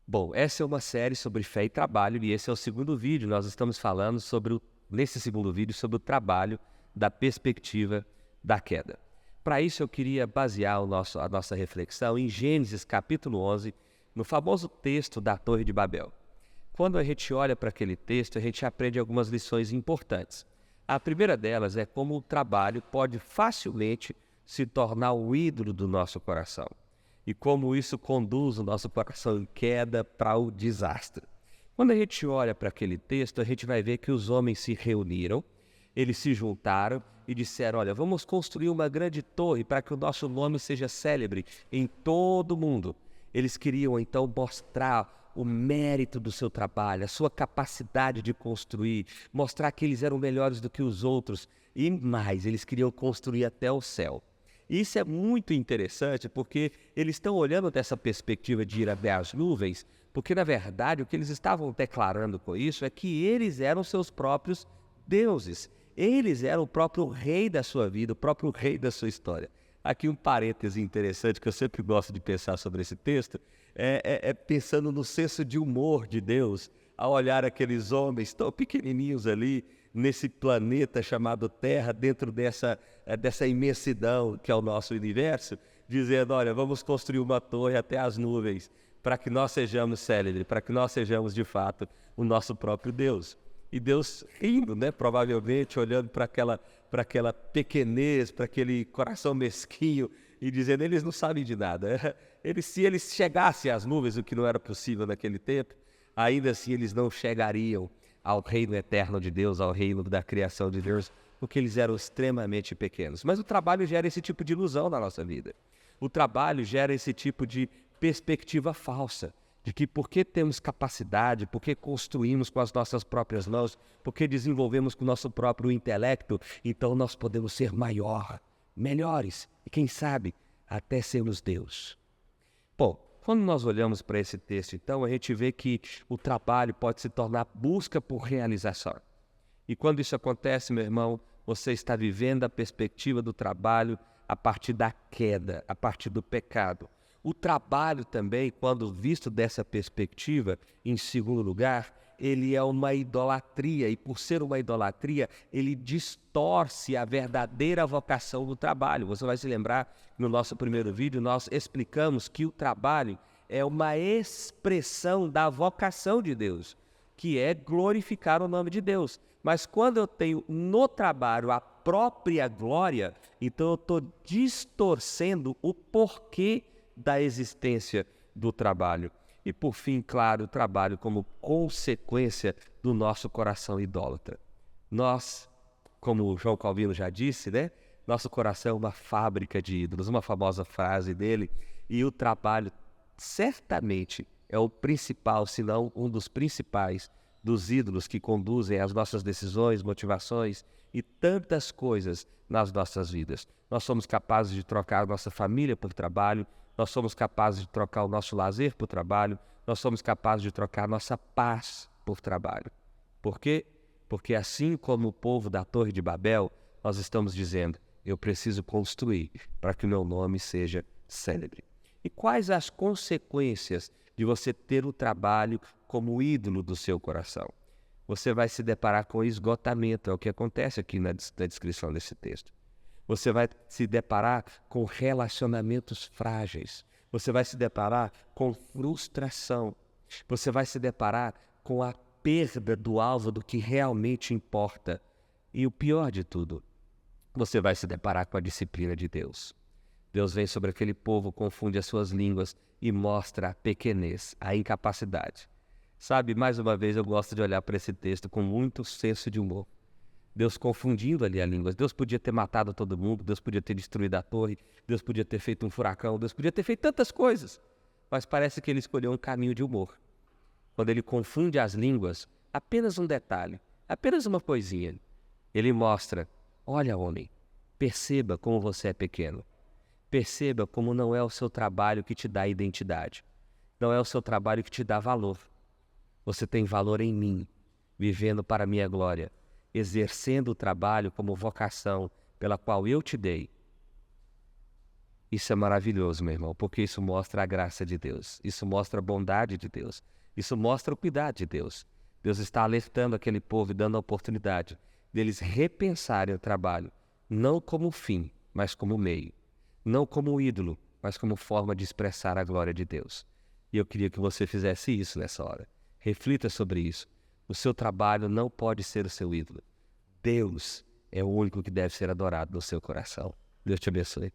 Bom, essa é uma série sobre fé e trabalho e esse é o segundo vídeo. Nós estamos falando nesse segundo vídeo sobre o trabalho da perspectiva da queda. Para isso eu queria basear a nossa reflexão em Gênesis capítulo 11, no famoso texto da Torre de Babel. Quando a gente olha para aquele texto, a gente aprende algumas lições importantes. A primeira delas é como o trabalho pode facilmente se tornar o ídolo do nosso coração e como isso conduz o nosso coração em queda para o desastre. Quando a gente olha para aquele texto, a gente vai ver que os homens se reuniram, eles se juntaram e disseram: olha, vamos construir uma grande torre para que o nosso nome seja célebre em todo o mundo. Eles queriam então mostrar o mérito do seu trabalho, a sua capacidade de construir, mostrar que eles eram melhores do que os outros e mais, eles queriam construir até o céu. E isso é muito interessante porque eles estão olhando dessa perspectiva de ir até as nuvens, porque na verdade o que eles estavam declarando com isso é que eles eram seus próprios deuses. Eles eram o próprio rei da sua vida, o próprio rei da sua história. Aqui um parêntese interessante que eu sempre gosto de pensar sobre esse texto, é pensando no senso de humor de Deus, ao olhar aqueles homens tão pequenininhos ali, nesse planeta chamado Terra, dentro dessa imensidão que é o nosso universo, dizendo: olha, vamos construir uma torre até as nuvens, para que nós sejamos célebres, para que nós sejamos de fato o nosso próprio Deus. E Deus rindo, né? Provavelmente olhando para aquela pequenez, para aquele coração mesquinho e dizendo: eles não sabem de nada. Se eles chegassem às nuvens, o que não era possível naquele tempo, ainda assim eles não chegariam ao reino eterno de Deus, ao reino da criação de Deus, porque eles eram extremamente pequenos. Mas o trabalho gera esse tipo de ilusão na nossa vida. O trabalho gera esse tipo de perspectiva falsa, de que porque temos capacidade, porque construímos com as nossas próprias mãos, porque desenvolvemos com o nosso próprio intelecto, então nós podemos ser melhores e quem sabe até sermos Deus. Bom, quando nós olhamos para esse texto, então, a gente vê que o trabalho pode se tornar busca por realização. E quando isso acontece, meu irmão, você está vivendo a perspectiva do trabalho a partir da queda, a partir do pecado. O trabalho também, quando visto dessa perspectiva, em segundo lugar, ele é uma idolatria, e por ser uma idolatria, ele distorce a verdadeira vocação do trabalho. Você vai se lembrar, no nosso primeiro vídeo, nós explicamos que o trabalho é uma expressão da vocação de Deus, que é glorificar o nome de Deus. Mas quando eu tenho no trabalho a própria glória, então eu estou distorcendo o porquê da existência do trabalho. E por fim, claro, o trabalho como consequência do nosso coração idólatra. Nós, como o João Calvino já disse, né? Nosso coração é uma fábrica de ídolos, uma famosa frase dele, e o trabalho certamente é o principal, se não um dos principais, dos ídolos que conduzem às nossas decisões, motivações e tantas coisas nas nossas vidas. Nós somos capazes de trocar a nossa família por trabalho, nós somos capazes de trocar o nosso lazer por trabalho, nós somos capazes de trocar a nossa paz por trabalho. Por quê? Porque assim como o povo da Torre de Babel, nós estamos dizendo: eu preciso construir para que o meu nome seja célebre. E quais as consequências de você ter o trabalho como ídolo do seu coração? Você vai se deparar com esgotamento, é o que acontece aqui na descrição desse texto. Você vai se deparar com relacionamentos frágeis. Você vai se deparar com frustração. Você vai se deparar com a perda do alvo do que realmente importa. E o pior de tudo, você vai se deparar com a disciplina de Deus. Deus vem sobre aquele povo, confunde as suas línguas e mostra a pequenez, a incapacidade. Sabe, mais uma vez eu gosto de olhar para esse texto com muito senso de humor. Deus confundindo ali a língua. Deus podia ter matado todo mundo, Deus podia ter destruído a torre, Deus podia ter feito um furacão, Deus podia ter feito tantas coisas. Mas parece que ele escolheu um caminho de humor. Quando ele confunde as línguas, apenas um detalhe, apenas uma coisinha. Ele mostra: olha, homem, perceba como você é pequeno. Perceba como não é o seu trabalho que te dá identidade. Não é o seu trabalho que te dá valor. Você tem valor em mim, vivendo para a minha glória, exercendo o trabalho como vocação pela qual eu te dei. Isso é maravilhoso, meu irmão, porque isso mostra a graça de Deus, isso mostra a bondade de Deus, isso mostra o cuidado de Deus. Deus está alertando aquele povo e dando a oportunidade deles repensarem o trabalho, não como fim, mas como meio. Não como ídolo, mas como forma de expressar a glória de Deus. E eu queria que você fizesse isso nessa hora. Reflita sobre isso. O seu trabalho não pode ser o seu ídolo. Deus é o único que deve ser adorado no seu coração. Deus te abençoe.